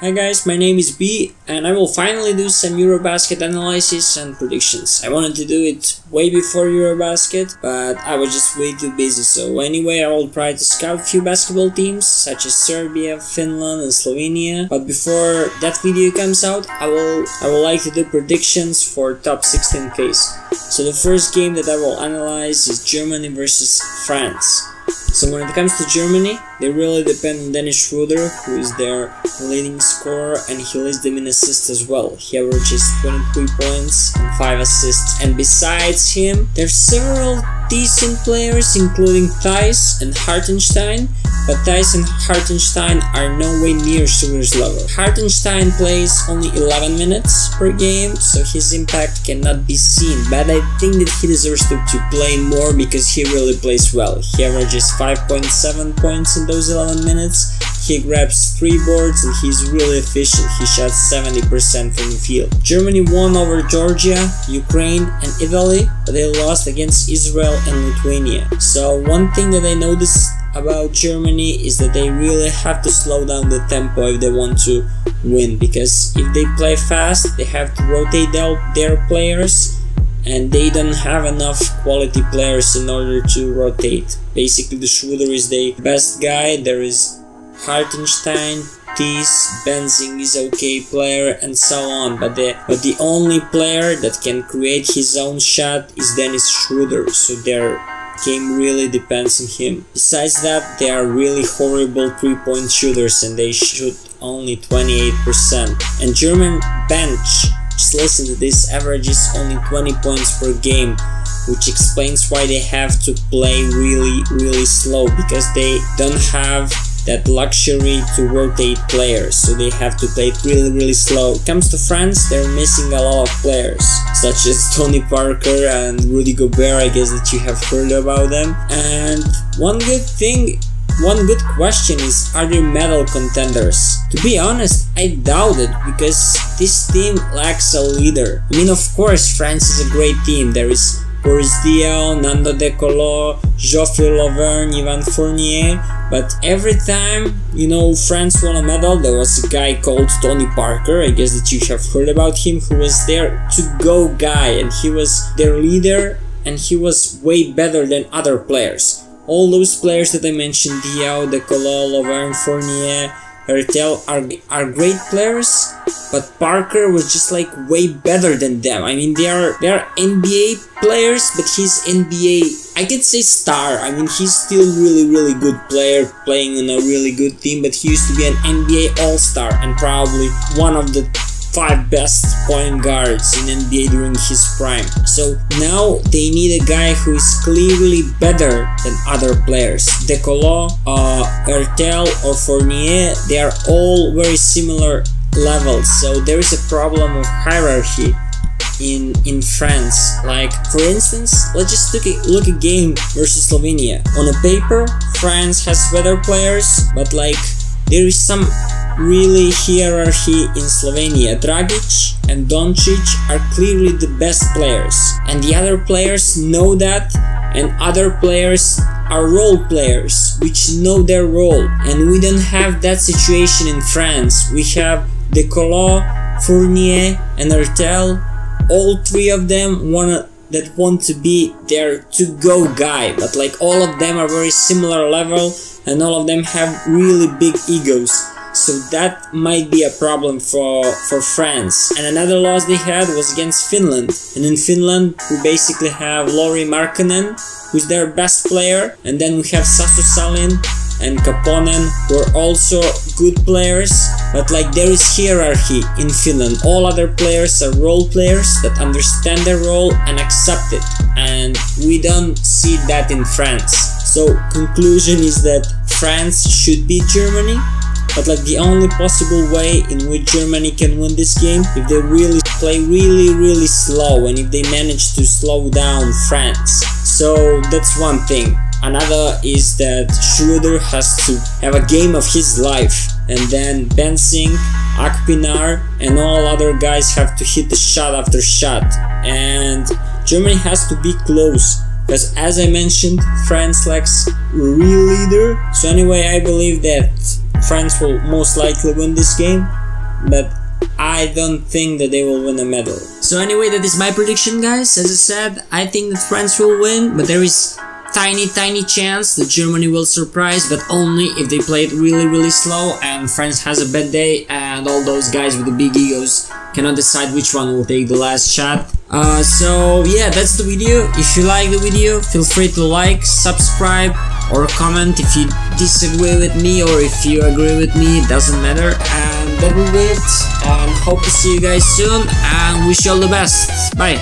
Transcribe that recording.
Hi guys, my name is B and I will finally do some Eurobasket analysis and predictions. I wanted to do it way before Eurobasket, but I was just way too busy. So anyway, I will try to scout a few basketball teams such as Serbia, Finland and Slovenia. But before that video comes out, I will like to do predictions for top 16 case. So the first game that I will analyze is Germany versus France. So when it comes to Germany, they really depend on Dennis Schroeder, who is their leading scorer, and he leads them in assists as well. He averages 23 points and 5 assists. And besides him, there's several decent players, including Thijs and Hartenstein, but Thijs and Hartenstein are no way near Schroeder's level. Hartenstein plays only 11 minutes per game, so his impact cannot be seen, but I think that he deserves to play more because he really plays well. He averages 5.7 points in those 11 minutes, he grabs 3 boards and he's really efficient. He shot 70% from the field. Germany won over Georgia, Ukraine and Italy, but they lost against Israel and Lithuania. So one thing that I noticed about Germany is that they really have to slow down the tempo if they want to win, because if they play fast, they have to rotate their players, and they don't have enough quality players in order to rotate. Basically, the Schroeder is the best guy. There is Hartenstein, Thijs, Benzing is okay player, and so on. But the only player that can create his own shot is Dennis Schroeder. So their game really depends on him. Besides that, they are really horrible 3-point shooters, and they shoot only 28%. And German bench, just listen to this, averages only 20 points per game, which explains why they have to play really slow, because they don't have that luxury to rotate players, so they have to play it really slow. When it comes to France, they're missing a lot of players, such as Tony Parker and Rudy Gobert. I guess that you have heard about them. And one good question is, are they medal contenders? To be honest, I doubt it, because this team lacks a leader. I mean, of course, France is a great team. There is Boris Diaw, Nando De Colo, Geoffrey Lauvergne, Ivan Fournier, but every time, France won a medal, there was a guy called Tony Parker, I guess that you have heard about him, who was their to-go guy, and he was their leader, and he was way better than other players. All those players that I mentioned, Diaw, De Colo, Lauvergne, Fournier, Hertel are great players, but Parker was just like way better than them. I mean, they are NBA players, but he's NBA, I could say star. I mean, he's still really good player playing in a really good team, but he used to be an NBA all-star and probably one of the 5 best point guards in NBA during his prime. So now they need a guy who is clearly better than other players. De Colo, Hertel or Fournier, they are all very similar levels. So there is a problem of hierarchy in France. Like, for instance, let's just look at game versus Slovenia. On a paper, France has better players, but like there is some really hierarchy in Slovenia. Dragic and Doncic are clearly the best players, and the other players know that, and other players are role players which know their role, and we don't have that situation in France. We have De Colo, Fournier and Hertel. All 3 of them want to be their to-go guy, but like all of them are very similar level, and all of them have really big egos. So that might be a problem for France. And another loss they had was against Finland. And in Finland, we basically have Lauri Markkanen, who's their best player. And then we have Sasu Salin and Kaponen, who are also good players. But like, there is hierarchy in Finland. All other players are role players that understand their role and accept it. And we don't see that in France. So conclusion is that France should beat Germany. But like, the only possible way in which Germany can win this game, if they really play really slow, and if they manage to slow down France. So that's one thing. Another is that Schroeder has to have a game of his life, and then Benzing, Akpinar and all other guys have to hit the shot after shot, and Germany has to be close. Because as I mentioned, France lacks a real leader. So anyway, I believe that France will most likely win this game. but I don't think that they will win a medal. So anyway, that is my prediction, guys. As I said, I think that France will win, but there is tiny chance that Germany will surprise, but only if they play it really slow and France has a bad day and all those guys with the big egos cannot decide which one will take the last shot. So yeah, that's the video. If you like the video, feel free to like, subscribe, or comment if you disagree with me or if you agree with me, it doesn't matter. And that will be it, and hope to see you guys soon and wish you all the best. Bye.